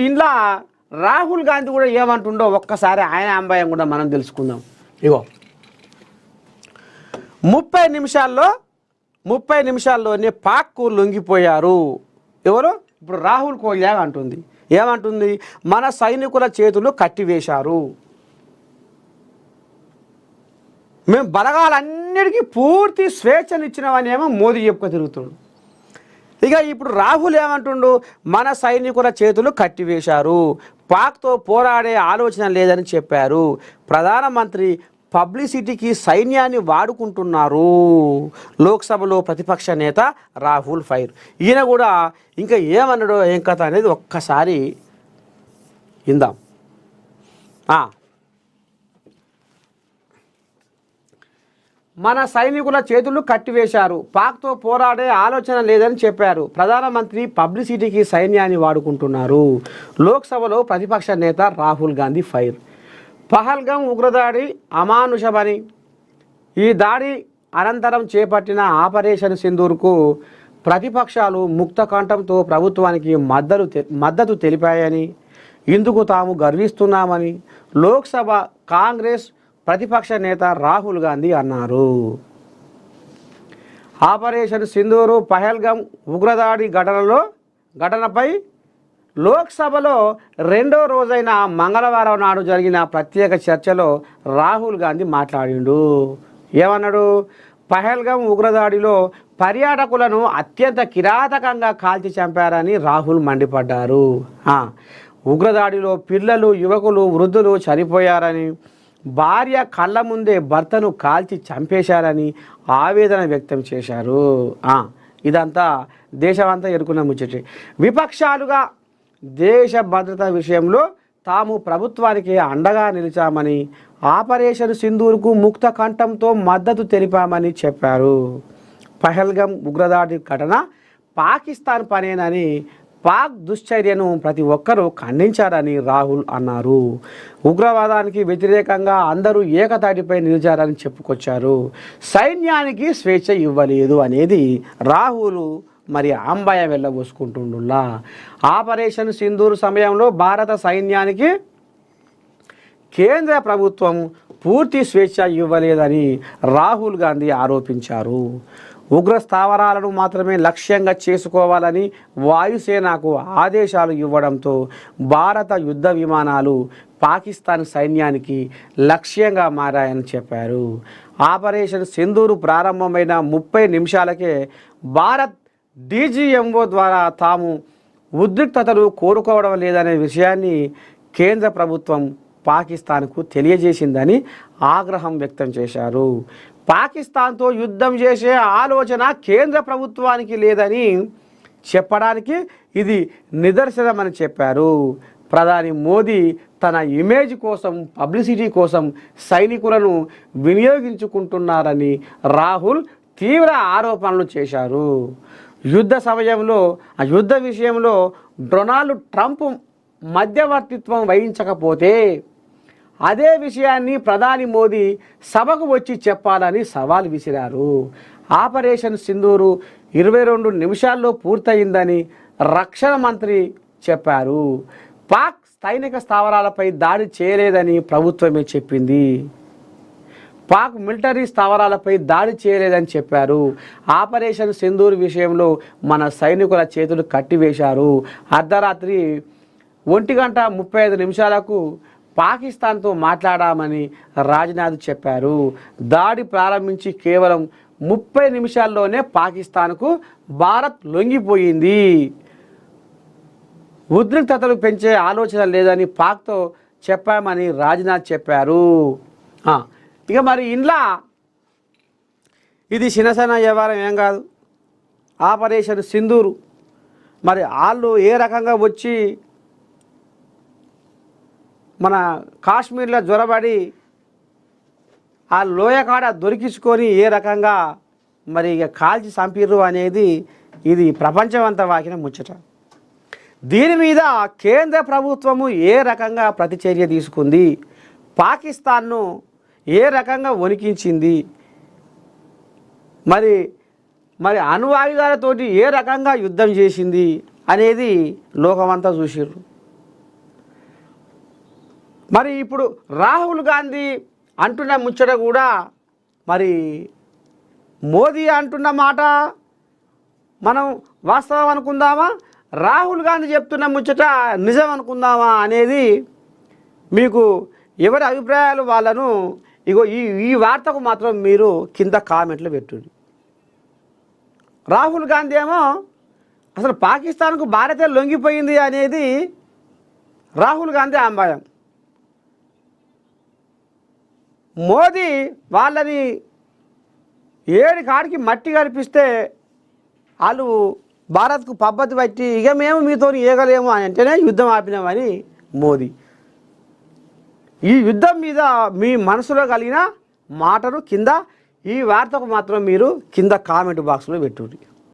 ఇంట్లో రాహుల్ గాంధీ కూడా ఏమంటుండో ఒక్కసారి ఆయన అంబాయం కూడా మనం తెలుసుకుందాం. ఇగో 30 నిమిషాల్లోనే పాక్కు లొంగిపోయారు. ఎవరు? ఇప్పుడు రాహుల్ కోహ్లీ అంటుంది. ఏమంటుంది? మన సైనికుల చేతులు కట్టివేశారు, మేము బలగాలన్నిటికీ పూర్తి స్వేచ్ఛనిచ్చినామని ఏమో మోదీ చెప్పుకో తిరుగుతున్నాడు. ఇక ఇప్పుడు రాహుల్ ఏమంటుండు? మన సైనికుల చేతులు కట్టివేశారు, పాక్తో పోరాడే ఆలోచన లేదని చెప్పారు. ప్రధానమంత్రి పబ్లిసిటీకి సైన్యాన్ని వాడుకుంటున్నారు. లోక్సభలో ప్రతిపక్ష నేత రాహుల్ ఫైర్. ఈయన కూడా ఇంకా ఏమన్నాడో ఏం కథ అనేది ఒక్కసారి ఇందాం. మన సైనికుల చేతులు కట్టివేశారు, పాక్తో పోరాడే ఆలోచన లేదని చెప్పారు. ప్రధానమంత్రి పబ్లిసిటీకి సైన్యాన్ని వాడుకుంటున్నారు. లోక్సభలో ప్రతిపక్ష నేత రాహుల్ గాంధీ ఫైర్. పహల్గాం ఉగ్రదాడి అమానుషమని, ఈ దాడి అనంతరం చేపట్టిన ఆపరేషన్ సింధూర్కు ప్రతిపక్షాలు ముక్త కంఠంతో ప్రభుత్వానికి మద్దతు తెలిపాయని, ఇందుకు తాము గర్విస్తున్నామని లోక్సభ కాంగ్రెస్ ప్రతిపక్ష నేత రాహుల్ గాంధీ అన్నారు. ఆపరేషన్ సింధూరు పహల్గాం ఉగ్రదాడి ఘటనపై లోక్సభలో రెండో రోజైన మంగళవారం నాడు జరిగిన ప్రత్యేక చర్చలో రాహుల్ గాంధీ మాట్లాడిండు. ఏమన్నాడు? పహల్గాం ఉగ్రదాడిలో పర్యాటకులను అత్యంత కిరాతకంగా కాల్చి చంపారని రాహుల్ మండిపడ్డారు. ఉగ్రదాడిలో పిల్లలు, యువకులు, వృద్ధులు చనిపోయారని, భార్య కళ్ళ ముందే భర్తను కాల్చి చంపేశారని ఆవేదన వ్యక్తం చేశారు. ఇదంతా దేశమంతా ఎరుకున్న ముచ్చటే. విపక్షాలుగా దేశ భద్రత విషయంలో తాము ప్రభుత్వానికి అండగా నిలిచామని, ఆపరేషన్ సింధూర్కు ముక్త కంఠంతో మద్దతు తెలిపామని చెప్పారు. పహల్గాం ఉగ్రదాడి ఘటన పాకిస్తాన్ పనేనని, పాక్ దుశ్చర్యను ప్రతి ఒక్కరూ ఖండించారని రాహుల్ అన్నారు. ఉగ్రవాదానికి వ్యతిరేకంగా అందరూ ఏకతాటిపై నిలిచారని చెప్పుకొచ్చారు. సైన్యానికి స్వేచ్ఛ ఇవ్వలేదు అనేది రాహుల్ మరి అంబాయం వెళ్ళబోసుకుంటుండులా. ఆపరేషన్ సింధూర్ సమయంలో భారత సైన్యానికి కేంద్ర ప్రభుత్వం పూర్తి స్వేచ్ఛ ఇవ్వలేదని రాహుల్ గాంధీ ఆరోపించారు. ఉగ్ర స్థావరాలను మాత్రమే లక్ష్యంగా చేసుకోవాలని వాయుసేనకు ఆదేశాలు ఇవ్వడంతో భారత యుద్ధ విమానాలు పాకిస్తాన్ సైన్యానికి లక్ష్యంగా మారాయని చెప్పారు. ఆపరేషన్ సింధూర్ ప్రారంభమైన 30 నిమిషాలకే భారత్ డీజీఎంఓ ద్వారా తాము ఉద్రిక్తతలు కోరుకోవడం లేదనే విషయాన్ని కేంద్ర ప్రభుత్వం పాకిస్తాన్కు తెలియజేసిందని ఆగ్రహం వ్యక్తం చేశారు. పాకిస్తాన్తో యుద్ధం చేసే ఆలోచన కేంద్ర ప్రభుత్వానికి లేదని చెప్పడానికి ఇది నిదర్శనమని చెప్పారు. ప్రధాని మోదీ తన ఇమేజ్ కోసం, పబ్లిసిటీ కోసం సైనికులను వినియోగించుకుంటున్నారని రాహుల్ తీవ్ర ఆరోపణలు చేశారు. యుద్ధ విషయంలో డొనాల్డ్ ట్రంప్ మధ్యవర్తిత్వం వహించకపోతే అదే విషయాన్ని ప్రధాని మోదీ సభకు వచ్చి చెప్పాలని సవాల్ విసిరారు. ఆపరేషన్ సింధూరు 22 నిమిషాల్లో పూర్తయిందని రక్షణ మంత్రి చెప్పారు. పాక్ సైనిక స్థావరాలపై దాడి చేయలేదని ప్రభుత్వమే చెప్పింది. పాక్ మిలిటరీ స్థావరాలపై దాడి చేయలేదని చెప్పారు. ఆపరేషన్ సింధూర్ విషయంలో మన సైనికుల చేతులు కట్టివేశారు. అర్ధరాత్రి 1:35 పాకిస్తాన్తో మాట్లాడామని రాజ్నాథ్ చెప్పారు. దాడి ప్రారంభించి కేవలం 30 నిమిషాల్లోనే పాకిస్తాన్కు భారత్ లొంగిపోయింది. ఉద్రిక్తతలు పెంచే ఆలోచన లేదని పాక్తో చెప్పామని రాజ్నాథ్ చెప్పారు. ఇక మరి ఇంట్లో ఇది చిన్నసన్న వ్యవహారం ఏం కాదు. ఆపరేషన్ సింధూరు మరి వాళ్ళు ఏ రకంగా వచ్చి మన కాశ్మీర్లో జ్వరబడి ఆ లోయకాడ దొరికించుకొని ఏ రకంగా మరి ఇక కాల్చి చంపిర్రు అనేది ఇది ప్రపంచమంతా వాకిన ముచ్చట. దీని మీద కేంద్ర ప్రభుత్వము ఏ రకంగా ప్రతిచర్య తీసుకుంది, పాకిస్తాన్ను ఏ రకంగా వణికించింది, మరి మరి అణ్వాయుధాలతోటి ఏ రకంగా యుద్ధం చేసింది అనేది లోకమంతా చూసిర్రు. మరి ఇప్పుడు రాహుల్ గాంధీ అంటున్న ముచ్చట కూడా మరి మోదీ అంటున్న మాట మనం వాస్తవం అనుకుందామా, రాహుల్ గాంధీ చెప్తున్న ముచ్చట నిజం అనుకుందామా అనేది మీకు ఎవరి అభిప్రాయాలు వాళ్ళను ఇగో ఈ వార్తకు మాత్రం మీరు కింద కామెంట్లు పెట్టుడి. రాహుల్ గాంధీ ఏమో అసలు పాకిస్తాన్కు భారతే లొంగిపోయింది అనేది రాహుల్ గాంధీ అంబాయం. మోదీ వాళ్ళని ఏడి కాడికి మట్టి కనిపిస్తే వాళ్ళు భారత్కు పద్ధతి బట్టి ఇక మేము మీతో ఏగలేము అని అంటేనే యుద్ధం ఆపినామని మోదీ. ఈ యుద్ధం మీద మీ మనసులో కలిగిన మాటను కింద ఈ వార్తకు మాత్రం మీరు కింద కామెంట్ బాక్స్లో పెట్టుర్రి.